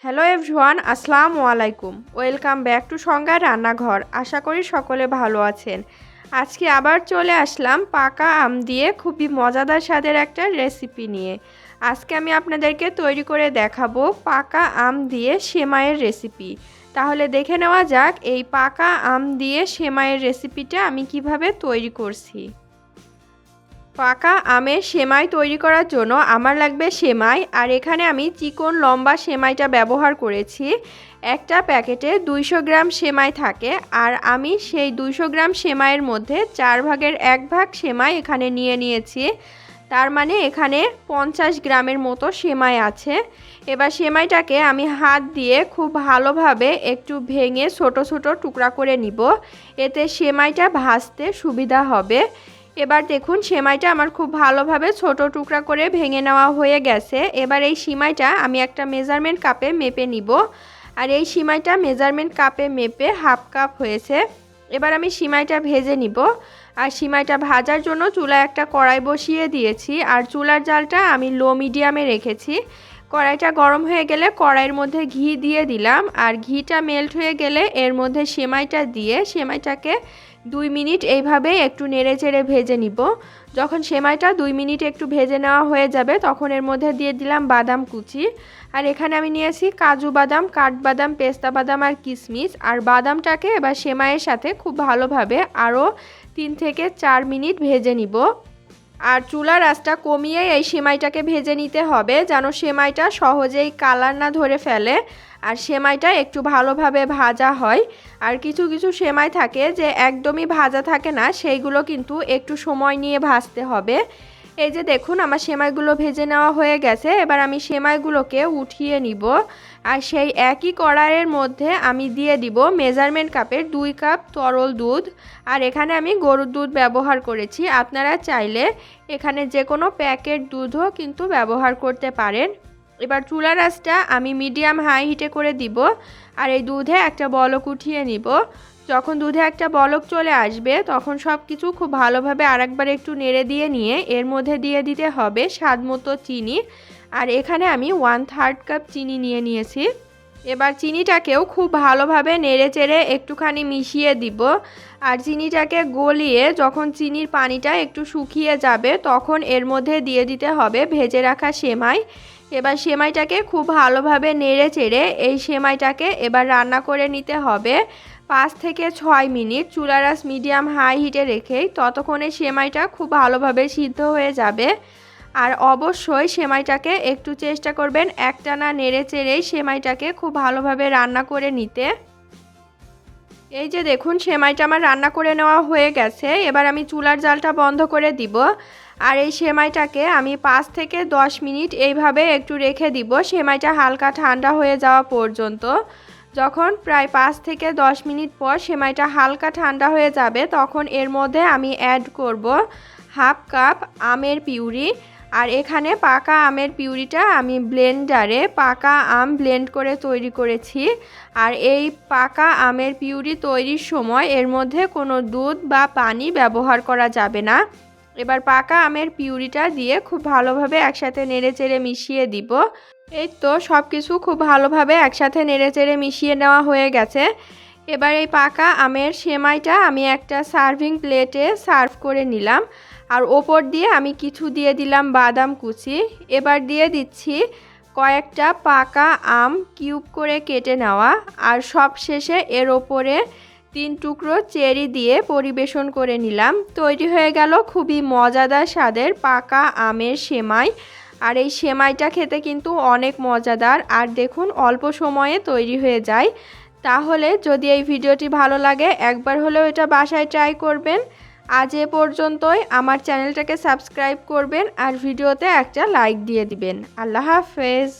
Hello everyone, আসসালামু আলাইকুম। Welcome back to সংজ্ঞা রান্নাঘর। আশা করি সকলে ভালো আছেন। আজকে আবার চলে আসলাম পাকা আম দিয়ে খুবই মজাদার স্বাদের একটা রেসিপি নিয়ে। আজকে আমি আপনাদেরকে তৈরি করে দেখাবো পাকা আম দিয়ে সেমাইয়ের রেসিপি। তাহলে দেখে নেওয়া যাক এই পাকা আম দিয়ে সেমাইয়ের রেসিপিটা আমি কিভাবে তৈরি করছি। পাকা আমের সেমাই তৈরি করার জন্য আমার লাগবে সেমাই, আর এখানে আমি চিকন লম্বা সেমাইটা ব্যবহার করেছি। একটা প্যাকেটে 200 গ্রাম সেমাই থাকে, আর আমি সেই 200 গ্রাম সেমাইয়ের মধ্যে 4 ভাগের 1 ভাগ সেমাই এখানে নিয়ে নিয়েছি। তার মানে এখানে 50 গ্রামের মতো সেমাই আছে। এবার সেমাইটাকে আমি হাত দিয়ে খুব ভালোভাবে একটু ভেঙে ছোট ছোট টুকরা করে নিব, এতে সেমাইটা ভাজতে সুবিধা হবে। এবার দেখুন সেমাইটা আমার খুব ভালোভাবে ছোট টুকরা করে ভেঙে নেওয়া হয়ে গেছে। এবার এই সেমাইটা আমি একটা মেজারমেন্ট কাপে মেপে নিব, আর এই সেমাইটা মেজারমেন্ট কাপে মেপে হাফ কাপ হয়েছে। এবার আমি সেমাইটা ভেজে নিব, আর সেমাইটা ভাজার জন্য চুলায় একটা কড়াই বসিয়ে দিয়েছি, আর চুলার জালটা আমি লো মিডিয়ামে রেখেছি। কড়াইটা গরম হয়ে গেলে কড়াইয়ের মধ্যে ঘি দিয়ে দিলাম, আর ঘিটা মেল্ট হয়ে গেলে এর মধ্যে সেমাইটা দিয়ে সেমাইটাকে 2 মিনিট এইভাবে একটু নেড়ে চেড়ে ভেজে নিব। যখন সেমাইটা 2 মিনিট একটু ভেজে নেওয়া হয়ে যাবে তখন এর মধ্যে দিয়ে দিলাম বাদাম কুচি, আর এখানে আমি নিয়েছি কাজু বাদাম, কাঠবাদাম, পেস্তা বাদাম আর কিশমিশ। আর বাদামটাকে এবার সেমাইয়ের সাথে খুব ভালোভাবে আরও 3 থেকে 4 মিনিট ভেজে নিব। আর চুলার আঁচটা কমিয়ে এই সেমাইটাকে ভেজে নিতে হবে, যেন সেমাইটা সহজেই কালার না ধরে ফেলে, আর সেমাইটা একটু ভালোভাবে ভাজা হয়। আর কিছু কিছু সেমাই থাকে যে একদমই ভাজা থাকে না, সেইগুলো কিন্তু একটু সময় নিয়ে ভাজতে হবে। এই যে দেখুন আমার সেমাইগুলো ভেজে নেওয়া হয়ে গেছে। এবার আমি সেমাইগুলোকে উঠিয়ে নিব, আর সেই একই কড়াইয়ের মধ্যে আমি দিয়ে দিব মেজারমেন্ট কাপের 2 কাপ তরল দুধ। আর এখানে আমি গরুর দুধ ব্যবহার করেছি, আপনারা চাইলে এখানে যে কোনো প্যাকেট দুধও কিন্তু ব্যবহার করতে পারেন। এবার চুলার আঁচটা আমি মিডিয়াম হাই হিটে করে দিব, আর এই দুধে একটা বলক উঠিয়ে নিব। যখন দুধে একটা বলক চলে আসবে তখন সব কিছু খুব ভালোভাবে আরেকবার একটু নেড়ে দিয়ে নিয়ে এর মধ্যে দিয়ে দিতে হবে স্বাদ মতো চিনি। আর এখানে আমি 1/3 কাপ চিনি নিয়ে নিয়েছি। এবার চিনিটাকেও খুব ভালোভাবে নেড়ে চেড়ে একটুখানি মিশিয়ে দিব, আর চিনিটাকে গলিয়ে যখন চিনির পানিটা একটু শুকিয়ে যাবে তখন এর মধ্যে দিয়ে দিতে হবে ভেজে রাখা সেমাই। এবার সেমাইটাকে খুব ভালোভাবে নেড়ে চেড়ে এই সেমাইটাকে এবার রান্না করে নিতে হবে 5 থেকে 6 মিনিট চুলার আঁচ মিডিয়াম হাই হিটে রেখেই। ততক্ষণে সেমাইটা খুব ভালোভাবে সিদ্ধ হয়ে যাবে। আর অবশ্যই সেমাইটাকে একটু চেষ্টা করবেন একটানা নেড়ে চেড়েই সেমাইটাকে খুব ভালোভাবে রান্না করে নিতে। এই যে দেখুন সেমাইটা আমার রান্না করে নেওয়া হয়ে গেছে। এবার আমি চুলার জালটা বন্ধ করে দিব, আর এই সেমাইটাকে আমি 5 থেকে 10 মিনিট এইভাবে একটু রেখে দিব সেমাইটা হালকা ঠান্ডা হয়ে যাওয়া পর্যন্ত। যখন প্রায় 5 থেকে 10 মিনিট পর সেমাইটা হালকা ঠান্ডা হয়ে যাবে তখন এর মধ্যে আমি অ্যাড করব হাফ কাপ আমের পিউরি। আর এখানে পাকা আমের পিউরিটা আমি ব্লেন্ডারে পাকা আম ব্লেন্ড করে তৈরি করেছি। আর এই পাকা আমের পিউরি তৈরির সময় এর মধ্যে কোনো দুধ বা পানি ব্যবহার করা যাবে না। এবার পাকা আমের পিউরিটা দিয়ে খুব ভালোভাবে একসাথে নেড়েচেড়ে মিশিয়ে দিব। এই তো সব কিছু খুব ভালোভাবে একসাথে নেড়েচেড়ে মিশিয়ে নেওয়া হয়ে গেছে। এবার এই পাকা আমের সেমাইটা আমি একটা সার্ভিং প্লেটে সার্ভ করে নিলাম, আর ওপর দিয়ে আমি কিছু দিয়ে দিলাম বাদাম কুচি। এবার দিয়ে দিচ্ছি কয়েকটা পাকা আম কিউব করে কেটে নেওয়া, আর সব শেষে এর ওপরে 3 টুকরো চেরি দিয়ে পরিবেশন করে নিলাম। তৈরি হয়ে গেল খুবই মজাদার স্বাদের পাকা আমের সেমাই। আর এই সেমাইটা খেতে কিন্তু অনেক মজাদার, আর দেখুন অল্প সময়ে তৈরি হয়ে যায়। তাহলে যদি এই ভিডিওটি ভালো লাগে একবার হলেও এটা বাসায় ট্রাই করবেন। আজ এ পর্যন্তই। আমার চ্যানেলটাকে সাবস্ক্রাইব করবেন আর ভিডিওতে একটা লাইক দিয়ে দিবেন। আল্লাহ হাফেজ।